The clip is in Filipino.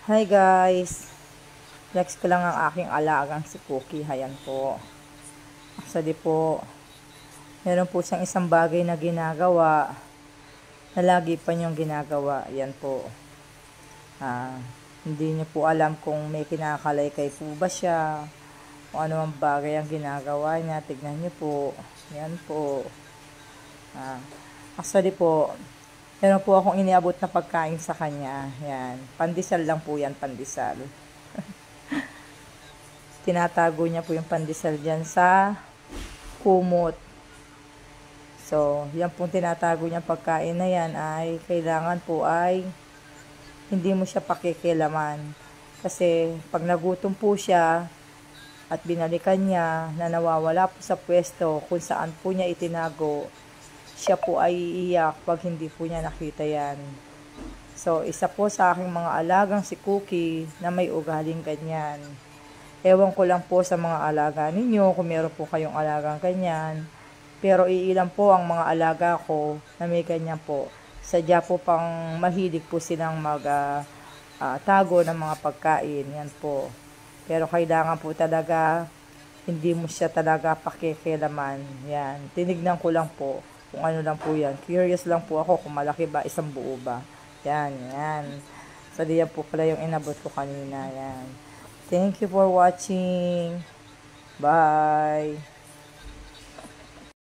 Hi guys! Flex ko lang ang aking alagang si Cookie. Hayan po. Actually po, meron po siyang isang bagay na ginagawa na lagi pa niyong ginagawa. Yan po. Hindi niyo po alam kung may kinakalaykay po ba siya. Kung ano ang bagay ang ginagawa niya. Tignan niyo po. Yan po. Actually po, meron po akong iniabot na pagkain sa kanya. Yan. Pandesal lang po yan, pandesal. Tinatago niya po yung pandesal dyan sa kumot. So, yan pong tinatago niya pagkain na yan ay kailangan po ay hindi mo siya pakikilaman. Kasi pag nagutom po siya at binalikan niya na nawawala po sa pwesto kung saan po niya itinago, siya po ay iiyak pag hindi po niya nakita yan. So, isa po sa aking mga alagang si Cookie na may ugaling ganyan. Ewan ko lang po sa mga alaga ninyo kung meron po kayong alagang ganyan. Pero iilan po ang mga alaga ko na may ganyan po. Sadya po pang mahilig po silang tago ng mga pagkain. Yan po. Pero kailangan po talaga hindi mo siya talaga pakikilaman. Yan. Tinignan ko lang po kung ano lang po yan. Curious lang po ako kung malaki ba, isang buo ba. Yan, yan. So, diyan po pala yung inabot ko kanina. Yan. Thank you for watching. Bye.